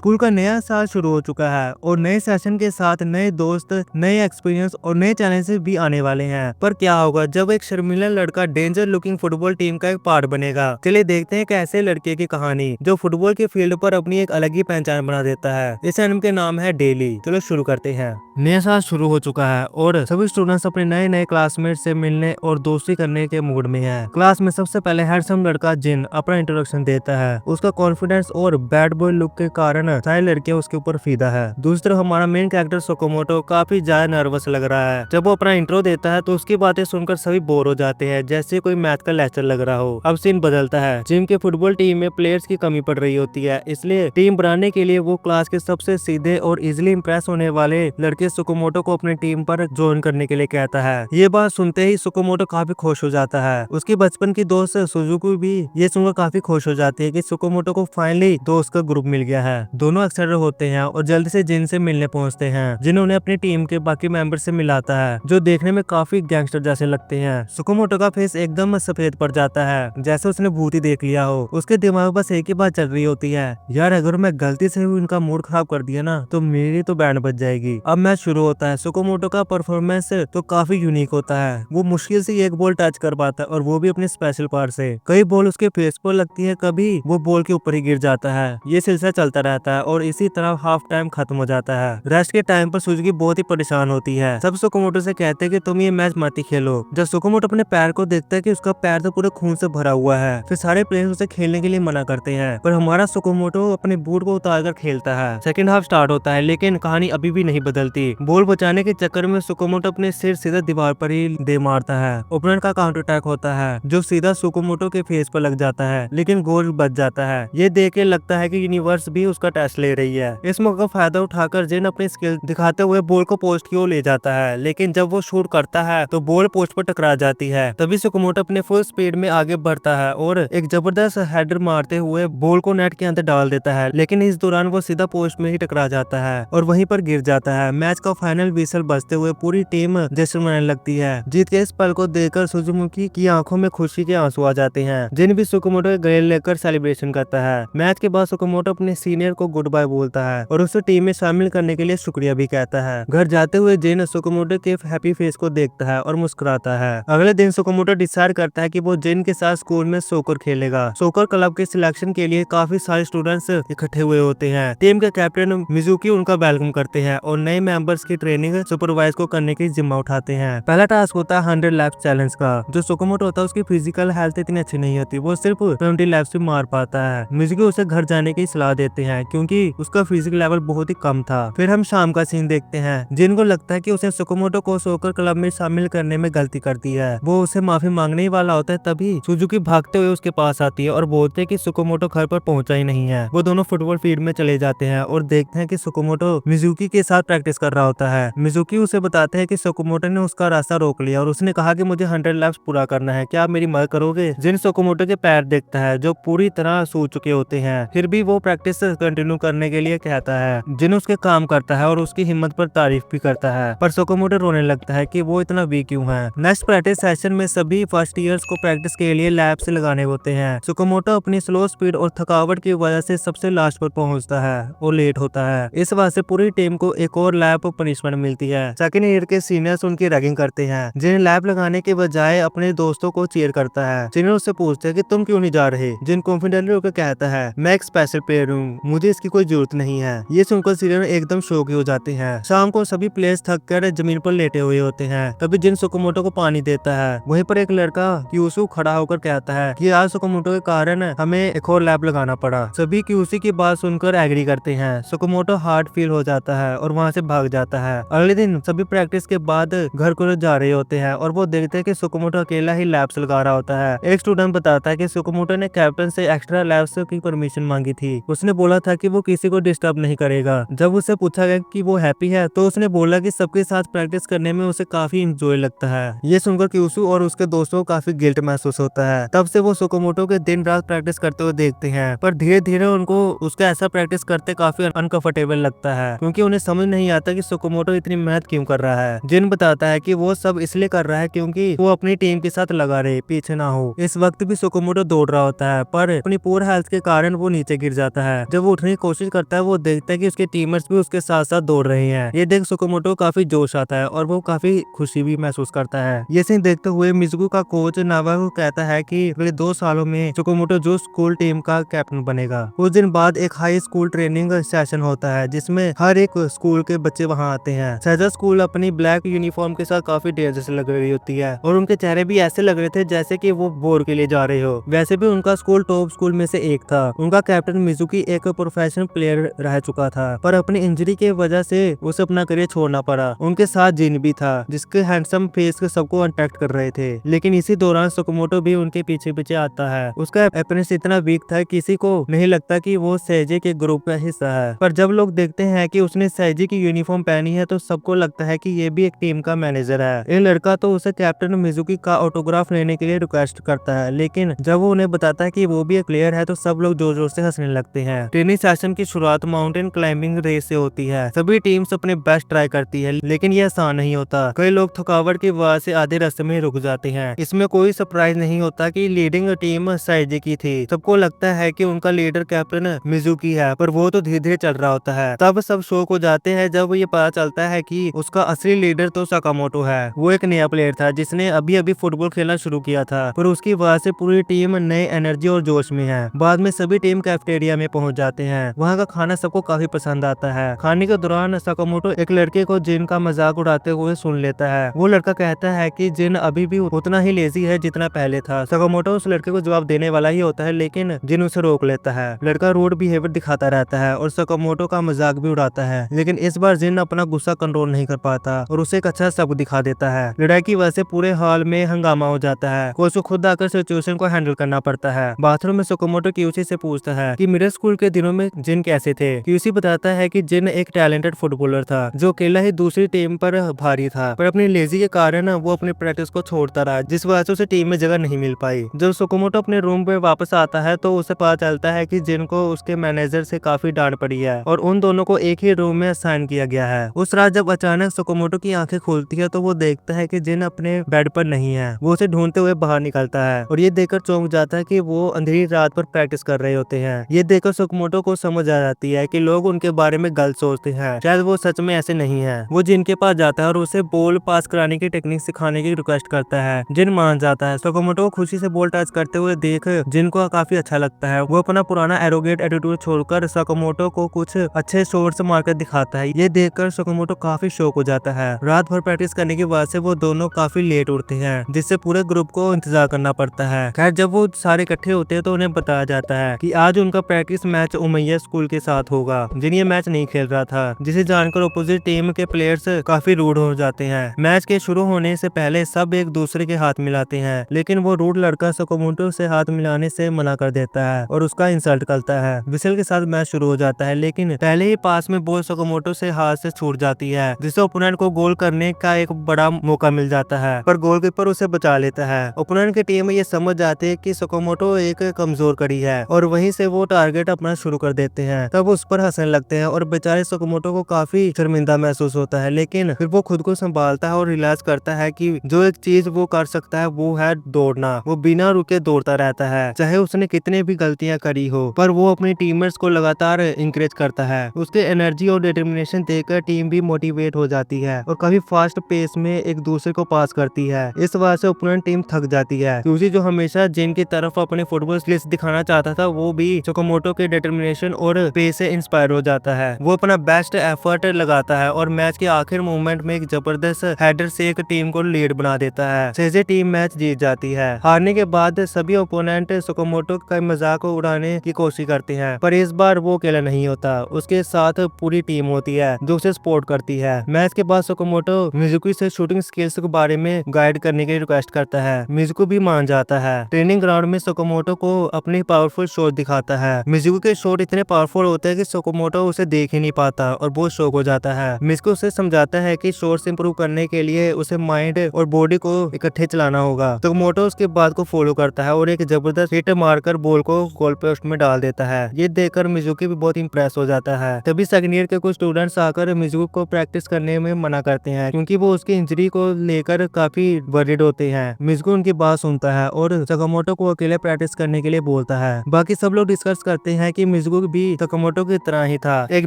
School का नया साल शुरू हो चुका है और नए सेशन के साथ नए दोस्त, नए एक्सपीरियंस और नए चैलेंजेस भी आने वाले हैं। पर क्या होगा जब एक शर्मीला लड़का डेंजर लुकिंग फुटबॉल टीम का एक पार्ट बनेगा। चलिए देखते हैं कैसे लड़के की कहानी जो फुटबॉल के फील्ड पर अपनी एक अलग ही पहचान बना देता है। इस एनिमे के नाम है डेली। चलो शुरू करते हैं। नया साल शुरू हो चुका है और सभी स्टूडेंट्स अपने नए नए क्लासमेट से मिलने और दोस्ती करने के मूड में हैं। क्लास में सबसे पहले हैंडसम लड़का जिन अपना इंट्रोडक्शन देता है। उसका कॉन्फिडेंस और बैड बॉय लुक के कारण सारी लड़कियां उसके ऊपर फीदा है। दूसरी तरफ हमारा मेन कैरेक्टर सोकोमोटो काफी ज्यादा नर्वस लग रहा है। जब वो अपना इंट्रो देता है तो उसकी बातें सुनकर सभी बोर हो जाते हैं, जैसे कोई मैथ का लेक्चर लग रहा हो। अब सीन बदलता है। जिम के फुटबॉल टीम में प्लेयर्स की कमी पड़ रही होती है, इसलिए टीम बनाने के लिए वो क्लास के सबसे सीधे और इजिली इंप्रेस होने वाले लड़के सोकोमोटो को अपनी टीम पर ज्वाइन करने के लिए कहता है। ये बात सुनते ही सोकोमोटो काफी खुश हो जाता है। उसकी बचपन की दोस्त सुजुकी भी ये सुनकर काफी खुश हो जाती है कि सोकोमोटो को फाइनली दोस्त का ग्रुप मिल गया है। दोनों एक्साइटेड होते हैं और जल्दी से जिन से मिलने पहुंचते हैं, जिन्होंने अपनी टीम के बाकी मेंबर से मिलाता है, जो देखने में काफी गैंगस्टर जैसे लगते हैं। सोकोमोटो का फेस एकदम सफेद पड़ जाता है, जैसे उसने भूत ही देख लिया हो। उसके दिमाग में बस एक ही बात चल रही होती है, यार अगर मैं गलती से भी उनका मूड खराब कर दिया ना तो मेरी तो बैंड बज जाएगी। अब मैच शुरू होता है। सोकोमोटो का परफॉर्मेंस तो काफी यूनिक होता है। वो मुश्किल से एक बॉल टच कर पाता है और वो भी अपने स्पेशल पार्ट से। कई बॉल उसके फेस पर लगती है, कभी वो बॉल के ऊपर ही गिर जाता है। ये सिलसिला चलता रहता है और इसी तरह हाफ टाइम खत्म हो जाता है। रेस्ट के टाइम पर सुजुकी बहुत ही परेशान होती है। सब सोकोमोटो से कहते हैं कि तुम ये मैच मत ही खेलो। जब सोकोमोटो अपने पैर को देखता है कि उसका पैर तो पूरे खून से भरा हुआ है, फिर सारे प्लेयर्स उसे खेलने के लिए मना करते हैं, पर हमारा सोकोमोटो अपने बूट को उतार कर खेलता है। सेकंड हाफ स्टार्ट होता है, लेकिन कहानी अभी भी नहीं बदलती। बॉल बचाने के चक्कर में सोकोमोटो अपने सिर सीधा दीवार पर ही दे मारता है। ओपोनेंट का काउंटर अटैक होता है जो सीधा सोकोमोटो के फेस पर लग जाता है, लेकिन गोल बच जाता है। ये देख के लगता है कि यूनिवर्स भी उसका टेस्ट ले रही है। इस मौके का फायदा उठाकर जिन अपनी स्किल दिखाते हुए बॉल को पोस्ट की ओर ले जाता है, लेकिन जब वो शूट करता है तो बॉल पोस्ट पर टकरा जाती है। तभी सोकोमोटो अपने फुल स्पीड में आगे बढ़ता है और एक जबरदस्त हेडर मारते हुए बॉल को नेट के अंदर डाल देता है, लेकिन इस दौरान वो सीधा पोस्ट में ही टकरा जाता है और वहीं पर गिर जाता है। मैच का फाइनल विसल बजते हुए पूरी टीम जश्न मनाने लगती है। जीत के इस पल को देखकर सुजुकी की आंखों में खुशी के आंसू आ जाते हैं। जिन भी सोकोमोटो के गले लेकर सेलिब्रेशन करता है। मैच के बाद सोकोमोटो अपने सीनियर को गुड बाय बोलता है और उसे टीम में शामिल करने के लिए शुक्रिया भी कहता है। घर जाते हुए जिन सोकोमोटो के हैप्पी फेस को देखता है और मुस्कुराता है। अगले दिन सोकोमोटो डिसाइड करता है कि वो जिन के साथ स्कूल में सोकर खेलेगा। सोकर क्लब के सिलेक्शन के लिए काफी सारे स्टूडेंट्स इकट्ठे हुए होते हैं। टीम के कैप्टन मिजुकी उनका वेलकम करते हैं और नए मेंबर्स की ट्रेनिंग सुपरवाइज को करने की जिम्मा उठाते हैं। पहला टास्क होता है 100 लैप्स चैलेंज का। जो सोकोमोटो होता है उसकी फिजिकल हेल्थ इतनी अच्छी नहीं होती, वो सिर्फ 20 लैप्स भी मार पाता है। मिजुकी उसे घर जाने की सलाह देते हैं क्योंकि उसका फिजिकल लेवल बहुत ही कम था। फिर हम शाम का सीन देखते हैं। जिनको लगता है कि उसने सोकोमोटो को सोकर क्लब में शामिल करने में गलती कर दी है, वो उसे माफी मांगने ही वाला होता है, तभी सुजुकी भागते हुए उसके पास आती है और बोलते हैं कि सोकोमोटो घर पर पहुंचा ही नहीं है। वो दोनों फुटबॉल फील्ड में चले जाते हैं और देखते हैं कि सोकोमोटो मिजुकी के साथ प्रैक्टिस कर रहा होता है। मिजुकी उसे बताते हैं कि सोकोमोटो ने उसका रास्ता रोक लिया और उसने कहा कि मुझे 100 लैप्स पूरा करना है, क्या आप मेरी मदद करोगे? जिन सोकोमोटो के पैर देखता है जो पूरी तरह सूज चुके होते हैं, फिर भी वो प्रैक्टिस कंटिन्यू करने के लिए कहता है। जिन उसके काम करता है और उसकी हिम्मत पर तारीफ भी करता है, पर सोकोमोटो रोने लगता है कि वो इतना वीक क्यों है। नेक्स्ट प्रैक्टिस सेशन में सभी फर्स्ट ईयर्स को प्रैक्टिस के लिए लैब से लगाने होते हैं। सोकोमोटो अपनी स्लो स्पीड और थकावट की वजह से सबसे लास्ट पर पहुंचता है और लेट होता है। इस वजह से पूरी टीम को एक और लैब पनिशमेंट मिलती है। सेकंड ईयर के सीनियर्स उनकी रैगिंग करते हैं। जिन लैब लगाने के बजाय अपने दोस्तों को चीयर करता है। सीनियर उससे पूछते हैं कि तुम क्यों नहीं जा रहे? जिन कॉन्फिडेंटली होकर कहता है, मैं एक स्पेशल प्लेयर हूँ, मुझे इसकी कोई जरूरत नहीं है। ये सुनकर सीनियर एकदम शौक हो जाते हैं। शाम को सभी प्लेयर्स थक कर जमीन पर लेटे हुए होते हैं। तभी जिन सोकोमोटो को पानी देता है। वहीं पर एक लड़का क्यूसू खड़ा होकर कहता है कि आज सोकोमोटो के कारण हमें एक और लैब लगाना पड़ा। सभी क्यूसी की बात सुनकर एग्री करते हैं। सोकोमोटो हार्ड फील हो जाता है और वहाँ से भाग जाता है। अगले दिन सभी प्रैक्टिस के बाद घर को जा रहे होते हैं और वो देखते हैं कि सोकोमोटो अकेला ही लैब्स लगा रहा होता है। एक स्टूडेंट बताता है कि सोकोमोटो ने कैप्टन से एक्स्ट्रा लैब्स की परमिशन मांगी थी। उसने बोला था कि वो किसी को डिस्टर्ब नहीं करेगा। जब उससे पूछा गया कि वो हैप्पी है तो उसने बोला कि सबके साथ प्रैक्टिस करने में उसे काफी इंजॉय लगता है। ये सुनकर क्यूसू और उसके दोस्तों को काफी गिल्ट महसूस होता है। तब से वो सोकोमोटो के दिन रात प्रैक्टिस करते हुए देखते हैं, पर धीरे धीरे उनको उसका ऐसा प्रैक्टिस करते काफी अनकंफर्टेबल लगता है क्योंकि उन्हें समझ नहीं आता कि सोकोमोटो इतनी मेहनत क्यों कर रहा है। जिन बताता है कि वो सब इसलिए कर रहा है क्योंकि वो अपनी टीम के साथ लगा रहे, पीछे ना हो। इस वक्त भी सोकोमोटो दौड़ रहा होता है, पर अपनी पुअर हेल्थ के कारण वो नीचे गिर जाता है। जब वो उठने की कोशिश करता है वो देखता है कि उसके टीममेट्स भी उसके साथ साथ दौड़ रहे हैं। ये देख सुकामोटो काफी जोश आता है और वो काफी खुशी भी महसूस करता है। ये सीन देखते हुए मिजुकी का कोच नावा को कहता है कि अगले 2 सालों में सुकामोटो जो स्कूल टीम का कैप्टन बनेगा। कुछ दिन बाद एक हाई स्कूल ट्रेनिंग सेशन होता है जिसमें हर एक स्कूल के बच्चे वहां आते हैं। सहजा स्कूल अपनी ब्लैक यूनिफॉर्म के साथ काफी डेंजरस लग रही होती है और उनके चेहरे भी ऐसे लग रहे थे जैसे कि वो बोर के लिए जा रहे हो। वैसे भी उनका स्कूल टॉप स्कूल में से एक था। उनका कैप्टन मिजुकी एक प्रोफेशनल प्लेयर रह चुका था पर अपनी इंजरी के वजह से उसे अपना करियर छोड़ना पड़ा। उनके साथ जिन भी था जिसके हैंडसम फेस के सबको अट्रैक्ट कर रहे थे। लेकिन इसी दौरान सुकामोटो भी उनके पीछे पीछे आता है। उसका अपीयरेंस इतना वीक था किसी को नहीं लगता कि वो सैजे के ग्रुप का हिस्सा है, पर जब लोग देखते हैं कि उसने सैजे की यूनिफॉर्म पहनी है तो सबको लगता है कि ये भी एक टीम का मैनेजर है। ये लड़का तो उसे कैप्टन मिजुकी का ऑटोग्राफ लेने के लिए रिक्वेस्ट करता है, लेकिन जब वो उन्हें बताता है कि वो भी एक प्लेयर है तो सब लोग जोर जोर से हंसने लगते हैं। ट्रेनिंग सेशन की शुरुआत माउंटेन क्लाइंबिंग रेस से होती है। सभी टीम्स अपने बेस्ट ट्राई करती है लेकिन ये आसान नहीं होता। कई लोग थकावट की वजह से आधे रास्ते में रुक जाते हैं। इसमें कोई सरप्राइज नहीं होता कि लीडिंग टीम सैजे की थी। सबको लगता है कि उनका लीडर कैप्टन मिजुकी है, पर वो तो धीरे धीरे चल रहा होता है। तब सब शौक हो जाते हैं जब ये पता चलता है कि उसका असली लीडर तो सकामोटो है। वो एक नया प्लेयर था जिसने अभी अभी फुटबॉल खेलना शुरू किया था, पर उसकी वजह से पूरी टीम नए एनर्जी और जोश में है। बाद में सभी टीम कैफेटेरिया में पहुंच जाते हैं। वहाँ का खाना सबको काफी पसंद आता है। खाने के दौरान सकामोटो एक लड़के को जिन का मजाक उड़ाते हुए सुन लेता है। वो लड़का कहता है कि जिन अभी भी उतना ही लेजी है जितना पहले था। सकामोटो उस लड़के को जवाब देने वाला ही होता है लेकिन जिन उसे रोक लेता है। लड़का रूड बिहेवियर दिखाता रहता है और सकामोटो का मजाक भी उड़ाता है, लेकिन इस बार जिन अपना गुस्सा कंट्रोल नहीं कर पाता और उसे एक अच्छा सबक दिखा देता है। लड़ाई की वजह से पूरे हॉल में हंगामा हो जाता है। कोच को खुद आकर सिचुएशन को हैंडल करना पड़ता है। बाथरूम में सकामोटो क्यूसी से पूछता है कि मेरे स्कूल के दिनों में जिन कैसे थे। क्यूसी बताता है कि जिन एक टैलेंटेड फुटबॉलर था जो अकेला ही दूसरी टीम पर भारी था, पर अपनी लेजी के कारण वो अपनी प्रैक्टिस को छोड़ता रहा जिस वजह से उसे टीम में जगह नहीं मिल पाई। जब सकामोटो अपने रूम पे वापस आता है तो उसे पता चलता है कि जिन को उसके मैनेजर से काफी डांट पड़ी है और उन दोनों को एक ही रूम में असाइन किया गया है। उस रात जब अचानक सकामोटो की आंखें खुलती है तो वो देखता है कि जिन अपने बेड पर नहीं है। वो उसे ढूंढते हुए बाहर निकलता है और ये देखकर चौंक जाता है कि वो अंधेरी रात पर प्रैक्टिस कर रहे होते हैं। ये देखकर सकामोटो को समझ आ जाती है कि लोग उनके बारे में गलत सोचते हैं, शायद वो सच में ऐसे नहीं है। वो जिन के पास जाता है और उसे बॉल पास कराने की टेक्निक सिखाने की रिक्वेस्ट करता है। जिन मान जाता है। सकामोटो को खुशी से बॉल टच करते हुए देख जिन को काफी अच्छा लगता है। वो अपना पुराना एरोगेट एटीट्यूड छोड़कर सकामोटो को कुछ अच्छे शॉट्स मारकर दिखाता है। ये देखकर सकामोटो काफी शौक हो जाता है। रात भर प्रैक्टिस करने की वजह से वो दोनों काफी लेट उठते हैं, जिससे पूरे ग्रुप को इंतजार करना पड़ता है। खैर जब वो सारे इकट्ठे होते हैं तो उन्हें बताया जाता है कि आज उनका प्रैक्टिस मैच उमैया स्कूल के साथ होगा, जिन ये मैच नहीं खेल रहा था, जिसे जानकर अपोजिट टीम के प्लेयर्स काफी रूड हो जाते हैं। मैच के शुरू होने से पहले सब एक दूसरे के हाथ मिलाते हैं, लेकिन वो रूड लड़का सकामोटो से हाथ मिलाने से मना कर देता है और उसका इंसल्ट करता है। विसल के साथ मैच शुरू हो जाता है, लेकिन पहले ही पास में बॉल सकामोटो से हाथ से छूट जाती है, जिससे ओपोनेंट को गोल करने का एक बड़ा मौका मिल जाता है, पर गोलकीपर उसे बचा लेता है। ओपोनेंट की टीम ये समझ जाती है कि सकामोटो एक कमजोर कड़ी है और वहीं से वो टारगेट अपना शुरू कर देते हैं। तब उस पर हंसने लगते हैं और बेचारे सकामोटो को काफी शर्मिंदा महसूस होता है, लेकिन फिर वो खुद को संभालता है और रियलाइज करता है कि जो एक चीज वो कर सकता है वो है दौड़ना। वो बिना रुके दौड़ता रहता है, चाहे उसने कितने भी गलतियां करी हो, पर वो अपने टीममेट्स को लगातार इंकरेज करता है। उसके एनर्जी और डिटर्मिनेशन देखकर टीम भी मोटिवेट हो जाती है और काफी फास्ट पेस में एक दूसरे को पास करती है। इस वजह से ओपोनेंट टीम थक जाती है। क्यूसी जो हमेशा जिन की तरफ अपने फुटबॉल स्किल्स दिखाना चाहता था, वो भी सकामोटो के डिटर्मिनेशन और पेस से इंस्पायर हो जाता है। वो अपना बेस्ट एफर्ट लगाता है और मैच के आखिर मोमेंट में एक जबरदस्त हेडर से एक टीम को लीड बना देता है। सेजे टीम मैच जीत जाती है। हारने के बाद सभी ओपोनेंट सकामोटो का मजाक उड़ाने की कोशिश करते हैं, पर इस बार वो अकेला नहीं होता, उसके साथ पूरी टीम होती है जो उसे सपोर्ट करती है। मैच के बाद सकामोटो मिजुकी से शूटिंग स्किल्स के बारे में गाइड करने की रिक्वेस्ट करता है। मिजुकी भी मान जाता है। ट्रेनिंग ग्राउंड में सकामोटो को अपनी पावरफुल शॉट दिखाता है। मिजुकी के शॉट इतने पावरफुल होते हैं कि सकामोटो उसे देख ही नहीं पाता और बहुत शौक हो जाता है। मिजुकी उसे समझाता है कि शॉट्स इंप्रूव करने के लिए उसे माइंड और बॉडी को इकट्ठे चलाना होगा। सकामोटो उसके बात को फॉलो करता है और एक जबरदस्त हिट मारकर बॉल को गोल पोस्ट में डाल देता है। ये देखकर मिजुकी भी बहुत इंप्रेस हो जाता है। तभी सेकंड ईयर के कुछ स्टूडेंट्स आकर मिजुकी को प्रैक्टिस करने में मना करते हैं, क्योंकि वो उसकी इंजरी को लेकर काफी वरीड होते हैं। मिजुकी उनकी बात सुनता है और सकामोटो को अकेले प्रैक्टिस करने के लिए बोलता है। बाकी सब लोग डिस्कस करते हैं कि मिजुकी मिजुगो भी सकामोटो की तरह ही था, एक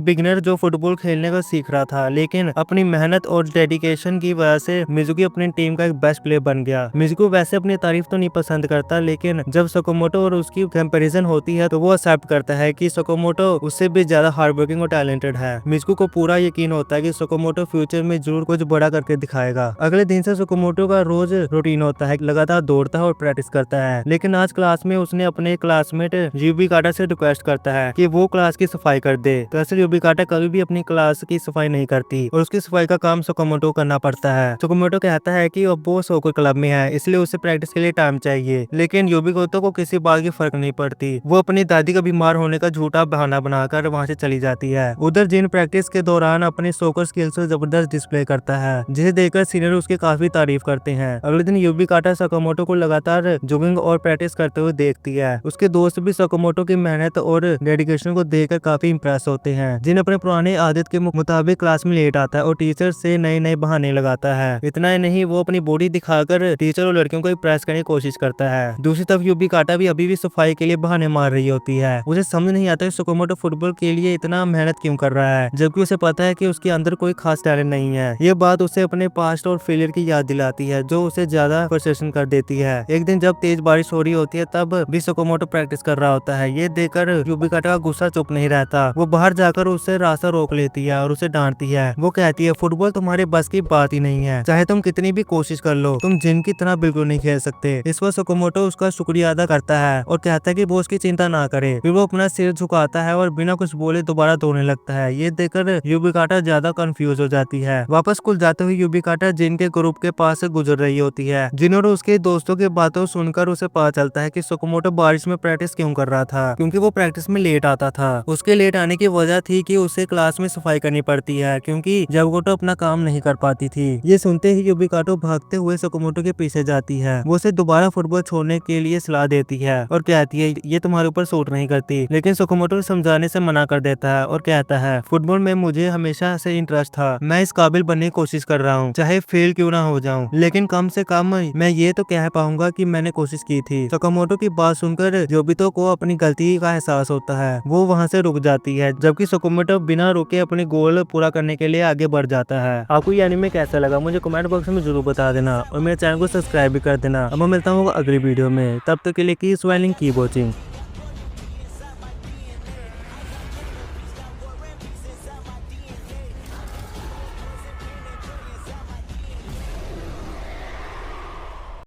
बिगिनर जो फुटबॉल खेलने का सीख रहा था, लेकिन अपनी मेहनत और डेडिकेशन की वजह से मिजुकी अपनी टीम का एक बेस्ट प्लेयर बन गया। मिजुकी वैसे अपनी तारीफ तो नहीं पसंद करता, लेकिन जब सकामोटो और उसकी कंपैरिजन होती है तो वो एक्सेप्ट करता है कि सकामोटो उससे भी ज्यादा हार्डवर्किंग और टैलेंटेड है। मिजुकी को पूरा यकीन होता है कि सकामोटो फ्यूचर में जरूर कुछ बड़ा करके दिखाएगा। अगले दिन से सकामोटो का रोज रूटीन होता है, लगातार दौड़ता है और प्रैक्टिस करता है। लेकिन आज क्लास में उसने अपने क्लासमेट यूबिकाटा से रिक्वेस्ट करता है कि वो क्लास की सफाई कर दे। तो ऐसे यूबिकाटा कभी भी अपनी क्लास की सफाई नहीं करती और उसकी सफाई का काम सकामोटो करना पड़ता है। सकामोटो कहता है कि अब वो सोकर क्लब में है, इसलिए उसे प्रैक्टिस के लिए टाइम चाहिए, लेकिन यूबिकाटा को किसी बात की फर्क नहीं पड़ती। वो अपनी दादी का बीमार होने का झूठा बहाना बनाकर वहाँ से चली जाती है। उधर जिन प्रैक्टिस के दौरान अपने सोकर स्किल्स को जबरदस्त डिस्प्ले करता है, जिसे देखकर सीनियर उसकी काफी तारीफ करते हैं। अगले दिन यूबिकाटा सकामोटो को लगातार जॉगिंग और प्रैक्टिस करते हुए देखती है। उसके दोस्त भी सकामोटो की मेहनत और डेडिकेशन को देखकर काफी इंप्रेस होते हैं। जिन अपने पुराने आदत के मुताबिक क्लास में लेट आता है और टीचर से नए नए बहाने लगाता है। इतना ही नहीं, वो अपनी बॉडी दिखाकर टीचर और लड़कियों को इंप्रेस करने की कोशिश करता है। दूसरी तरफ यूबिकाटा भी अभी भी सफाई के लिए बहाने मार रही होती है। उसे समझ नहीं आता कि सकामोटो फुटबॉल के लिए इतना मेहनत क्यों कर रहा है, जबकि उसे पता है कि उसके अंदर कोई खास टैलेंट नहीं है। ये बात उसे अपने पास्ट और फेलियर की याद दिलाती है, जो उसे ज्यादा फ्रस्ट्रेशन कर देती है। एक दिन जब तेज बारिश हो रही होती है, तब भी सकामोटो प्रैक्टिस कर रहा होता है। ये देखकर यूबिकाटा का गुस्सा चुप नहीं रहता। वो बाहर जाकर उससे रास्ता रोक लेती है और उसे डांटती है। वो कहती है, फुटबॉल तुम्हारे बस की बात ही नहीं है, चाहे तुम कितनी भी कोशिश कर लो, तुम जिन की तरह बिल्कुल नहीं खेल सकते। इस पर सकामोटो उसका शुक्रिया अदा करता है और कहता है कि वो उसकी चिंता ना करे। फिर वो अपना सिर झुकाता है और बिना कुछ बोले दोबारा दौड़ने लगता है। ये देखकर यूबिकाटा ज्यादा कंफ्यूज हो जाती है। वापस स्कूल जाते हुए यूबिकाटा जिन के ग्रुप के पास से गुजर रही होती है। जिन और उसके दोस्तों की बातों सुनकर उसे पता चलता है कि सकामोटो बारिश में प्रैक्टिस क्यों कर रहा था, क्योंकि वो प्रैक्टिस में लेट आता था। उसके लेट आने की वजह थी कि उसे क्लास में सफाई करनी पड़ती है, क्योंकि सकामोटो अपना काम नहीं कर पाती थी। ये सुनते ही यूबिकाटा भागते हुए सकामोटो के पीछे जाती है। वो उसे दोबारा फुटबॉल छोड़ने के लिए सलाह देती है और कहती है ये तुम्हारे ऊपर सूट नहीं करती, लेकिन सकामोटो समझाने से मना कर देता है और कहता है, फुटबॉल में मुझे हमेशा से इंटरेस्ट था, मैं इस काबिल बनने की कोशिश कर रहा हूँ, चाहे फेल क्यों ना हो जाऊं, लेकिन कम से कम मैं ये तो कह पाऊंगा कि मैंने कोशिश की थी। सकामोटो की बात सुनकर योबितो को अपनी गलती का एहसास होता है। वो वहाँ से रुक जाती है, जबकि सकामोटो बिना रुके अपने गोल पूरा करने के लिए आगे बढ़ जाता है। आपको ये एनीमे कैसा लगा मुझे कमेंट बॉक्स में जरूर बता देना और मेरे चैनल को सब्सक्राइब भी कर देना। अब मैं मिलता हूँ अगली वीडियो में, तब तक के लिए कीप स्माइलिंग, कीप वॉचिंग।